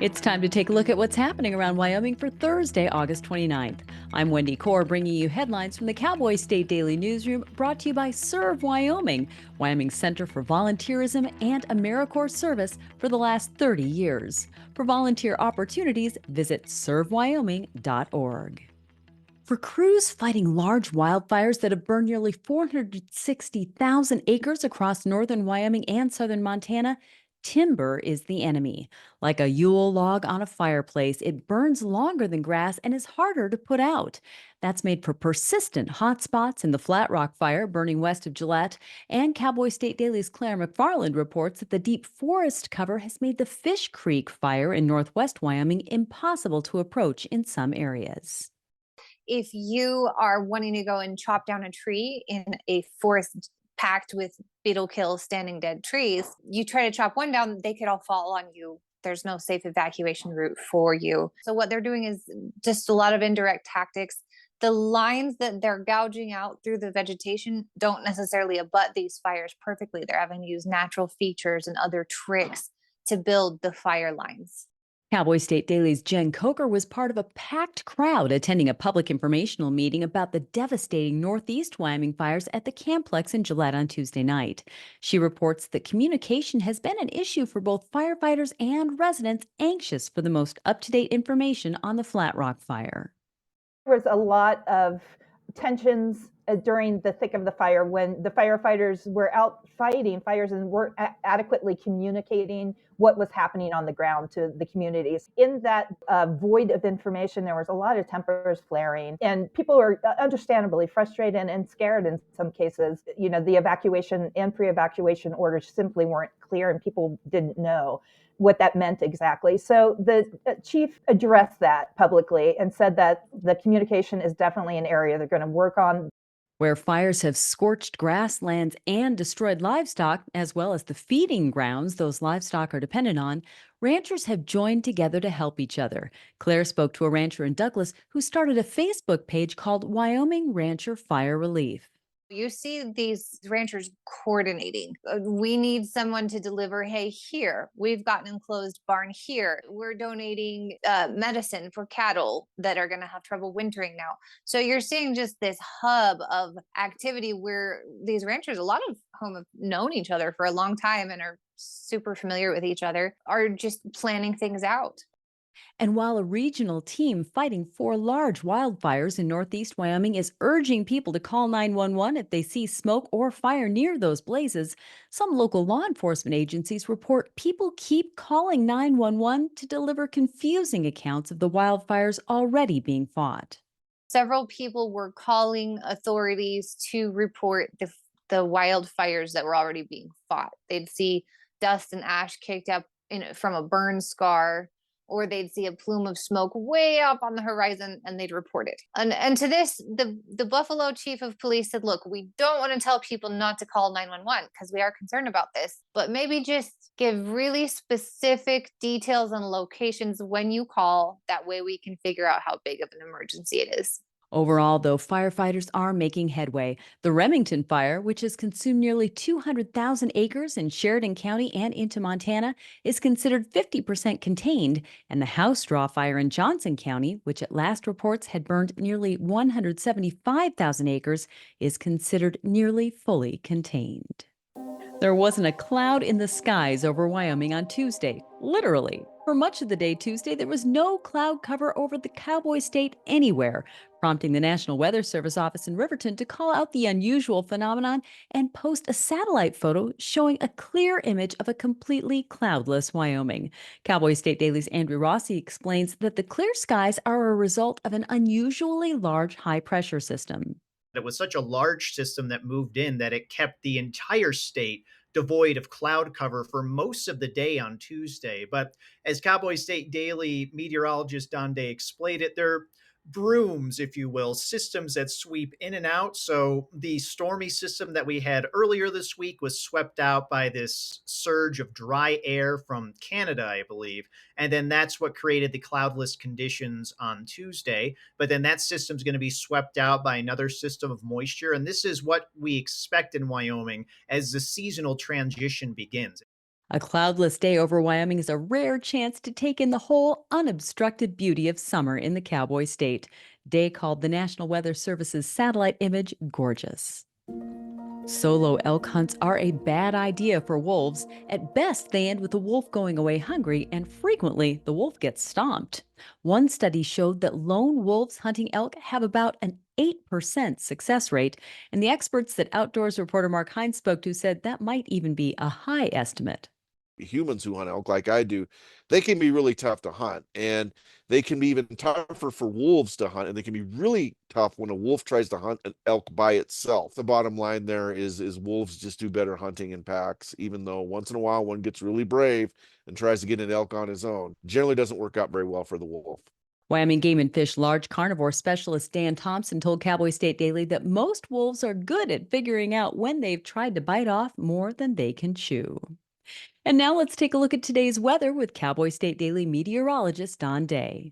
It's time to take a look at what's happening around Wyoming for Thursday, August 29th. I'm Wendy Corr, bringing you headlines from the Cowboy State Daily newsroom, brought to you by Serve Wyoming, Wyoming's Center for Volunteerism and AmeriCorps service for the last 30 years. For volunteer opportunities, visit servewyoming.org. For crews fighting large wildfires that have burned nearly 460,000 acres across northern Wyoming and southern Montana, timber is the enemy. Like a Yule log on a fireplace, it burns longer than grass and is harder to put out. That's made for persistent hot spots in the Flat Rock Fire burning west of Gillette. And Cowboy State Daily's Claire McFarland reports that the deep forest cover has made the Fish Creek Fire in northwest Wyoming impossible to approach in some areas. If you are wanting to go and chop down a tree in a forest packed with beetle kill standing dead trees, you try to chop one down, they could all fall on you. There's no safe evacuation route for you. So what they're doing is just a lot of indirect tactics. The lines that they're gouging out through the vegetation don't necessarily abut these fires perfectly. They're having to use natural features and other tricks to build the fire lines. Cowboy State Daily's Jen Coker was part of a packed crowd attending a public informational meeting about the devastating Northeast Wyoming fires at the Camplex in Gillette on Tuesday night. She reports that communication has been an issue for both firefighters and residents anxious for the most up-to-date information on the Flat Rock fire. There was a lot of tensions during the thick of the fire when the firefighters were out fighting fires and weren't adequately communicating what was happening on the ground to the communities. In that void of information, there was a lot of tempers flaring, and people were understandably frustrated and scared in some cases. You know, the evacuation and pre-evacuation orders simply weren't clear, and people didn't know what that meant exactly. So the chief addressed that publicly and said that the communication is definitely an area they're going to work on. Where fires have scorched grasslands and destroyed livestock, as well as the feeding grounds those livestock are dependent on, ranchers have joined together to help each other. Claire spoke to a rancher in Douglas who started a Facebook page called Wyoming Rancher Fire Relief. You see these ranchers coordinating. We need someone to deliver hay here. We've got an enclosed barn here. We're donating medicine for cattle that are going to have trouble wintering now. So you're seeing just this hub of activity where these ranchers, a lot of whom have known each other for a long time and are super familiar with each other, are just planning things out. And while a regional team fighting 4 large wildfires in northeast Wyoming is urging people to call 911 if they see smoke or fire near those blazes, some local law enforcement agencies report people keep calling 911 to deliver confusing accounts of the wildfires already being fought. Several people were calling authorities to report the wildfires that were already being fought. They'd see dust and ash kicked up from a burn scar, or they'd see a plume of smoke way up on the horizon and they'd report it. And to this, the Buffalo chief of police said, look, we don't want to tell people not to call 911 because we are concerned about this, but maybe just give really specific details and locations when you call. That way we can figure out how big of an emergency it is. Overall, though, firefighters are making headway. The Remington fire, which has consumed nearly 200,000 acres in Sheridan County and into Montana, is considered 50% contained, and the House Straw fire in Johnson County, which at last reports had burned nearly 175,000 acres, is considered nearly fully contained. There wasn't a cloud in the skies over Wyoming on Tuesday, literally. For much of the day Tuesday, there was no cloud cover over the Cowboy State anywhere, prompting the National Weather Service office in Riverton to call out the unusual phenomenon and post a satellite photo showing a clear image of a completely cloudless Wyoming. Cowboy State Daily's Andrew Rossi explains that the clear skies are a result of an unusually large high-pressure system. It was such a large system that moved in that it kept the entire state devoid of cloud cover for most of the day on Tuesday. But as Cowboy State Daily meteorologist Don Day explained it, they're brooms, if you will, systems that sweep in and out. So the stormy system that we had earlier this week was swept out by this surge of dry air from Canada, I believe. And then that's what created the cloudless conditions on Tuesday. But then that system's going to be swept out by another system of moisture. And this is what we expect in Wyoming as the seasonal transition begins. A cloudless day over Wyoming is a rare chance to take in the whole unobstructed beauty of summer in the Cowboy State. Day called the National Weather Service's satellite image gorgeous. Solo elk hunts are a bad idea for wolves. At best, they end with the wolf going away hungry, and frequently the wolf gets stomped. One study showed that lone wolves hunting elk have about an 8% success rate, and the experts that Outdoors reporter Mark Hines spoke to said that might even be a high estimate. Humans who hunt elk like I do, they can be really tough to hunt, and they can be even tougher for wolves to hunt, and they can be really tough when a wolf tries to hunt an elk by itself. The bottom line there is wolves just do better hunting in packs, even though once in a while one gets really brave and tries to get an elk on his own. Generally doesn't work out very well for the wolf. Wyoming Game and Fish large carnivore specialist Dan Thompson told Cowboy State Daily that most wolves are good at figuring out when they've tried to bite off more than they can chew. And now let's take a look at today's weather with Cowboy State Daily meteorologist Don Day.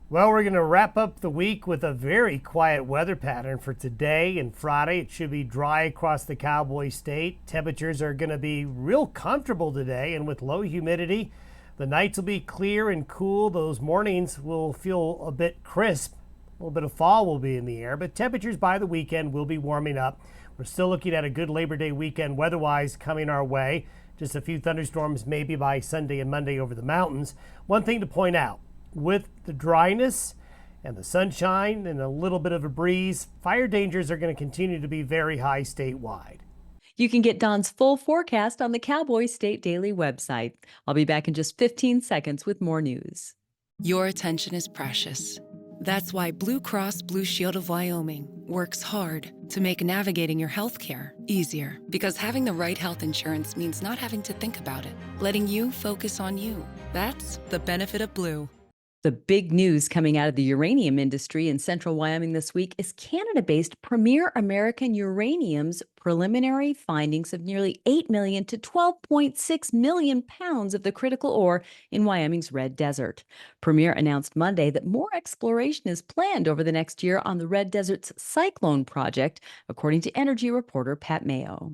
Well, we're going to wrap up the week with a very quiet weather pattern for today and Friday. It should be dry across the Cowboy State. Temperatures are going to be real comfortable today, and with low humidity, the nights will be clear and cool. Those mornings will feel a bit crisp. A little bit of fall will be in the air, but temperatures by the weekend will be warming up. We're still looking at a good Labor Day weekend weather-wise coming our way. Just a few thunderstorms maybe by Sunday and Monday over the mountains. One thing to point out, with the dryness and the sunshine and a little bit of a breeze, fire dangers are going to continue to be very high statewide. You can get Don's full forecast on the Cowboy State Daily website. I'll be back in just 15 seconds with more news. Your attention is precious. That's why Blue Cross Blue Shield of Wyoming works hard to make navigating your healthcare easier. Because having the right health insurance means not having to think about it, letting you focus on you. That's the benefit of Blue. The big news coming out of the uranium industry in central Wyoming this week is Canada-based Premier American Uranium's preliminary findings of nearly 8 million to 12.6 million pounds of the critical ore in Wyoming's Red Desert. Premier announced Monday that more exploration is planned over the next year on the Red Desert's Cyclone project, according to energy reporter Pat Mayo.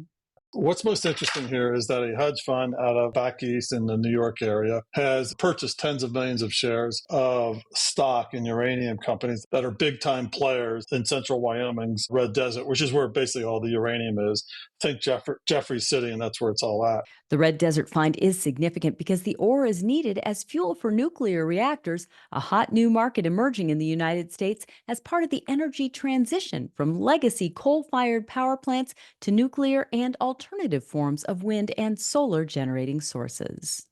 What's most interesting here is that a hedge fund out of back east in the New York area has purchased tens of millions of shares of stock in uranium companies that are big-time players in central Wyoming's Red Desert, which is where basically all the uranium is. Think Jeffrey City, and that's where it's all at. The Red Desert find is significant because the ore is needed as fuel for nuclear reactors, a hot new market emerging in the United States as part of the energy transition from legacy coal-fired power plants to nuclear and alternative forms of wind and solar generating sources.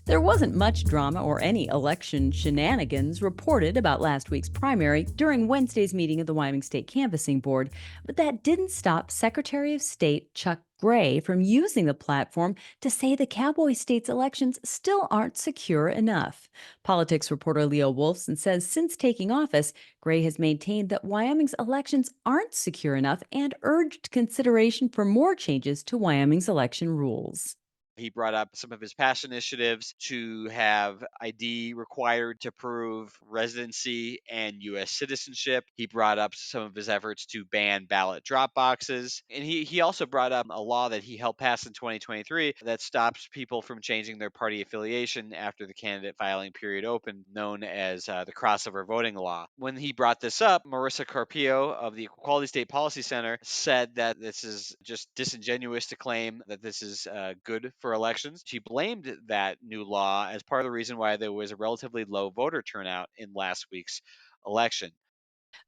There wasn't much drama or any election shenanigans reported about last week's primary during Wednesday's meeting of the Wyoming State Canvassing Board, but that didn't stop Secretary of State Chuck Gray from using the platform to say the Cowboy State's elections still aren't secure enough. Politics reporter Leo Wolfson says since taking office, Gray has maintained that Wyoming's elections aren't secure enough and urged consideration for more changes to Wyoming's election rules. He brought up some of his past initiatives to have ID required to prove residency and U.S. citizenship. He brought up some of his efforts to ban ballot drop boxes. And he also brought up a law that he helped pass in 2023 that stops people from changing their party affiliation after the candidate filing period opened, known as the crossover voting law. When he brought this up, Marissa Carpio of the Equality State Policy Center said that this is just disingenuous to claim that this is good for elections. She blamed that new law as part of the reason why there was a relatively low voter turnout in last week's election.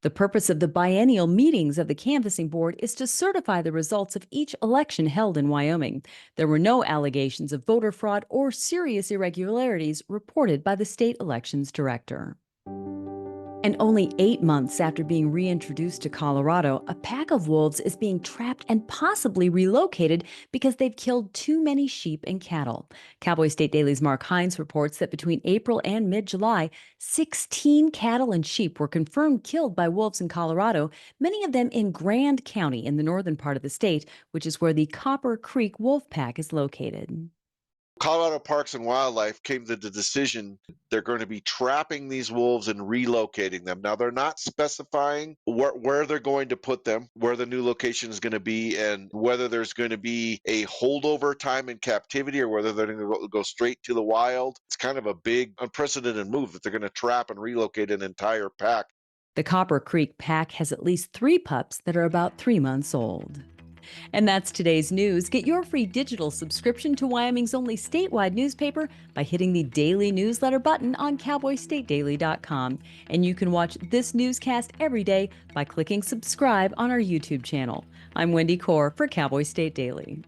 The purpose of the biennial meetings of the canvassing board is to certify the results of each election held in Wyoming. There were no allegations of voter fraud or serious irregularities reported by the state elections director. And only 8 months after being reintroduced to Colorado, a pack of wolves is being trapped and possibly relocated because they've killed too many sheep and cattle. Cowboy State Daily's Mark Hines reports that between April and mid-July, 16 cattle and sheep were confirmed killed by wolves in Colorado, many of them in Grand County in the northern part of the state, which is where the Copper Creek wolf pack is located. Colorado Parks and Wildlife came to the decision they're going to be trapping these wolves and relocating them. Now, they're not specifying where they're going to put them, where the new location is going to be, and whether there's going to be a holdover time in captivity or whether they're going to go straight to the wild. It's kind of a big, unprecedented move that they're going to trap and relocate an entire pack. The Copper Creek pack has at least 3 pups that are about 3 months old. And that's today's news. Get your free digital subscription to Wyoming's only statewide newspaper by hitting the daily newsletter button on cowboystatedaily.com. And you can watch this newscast every day by clicking subscribe on our YouTube channel. I'm Wendy Corr for Cowboy State Daily.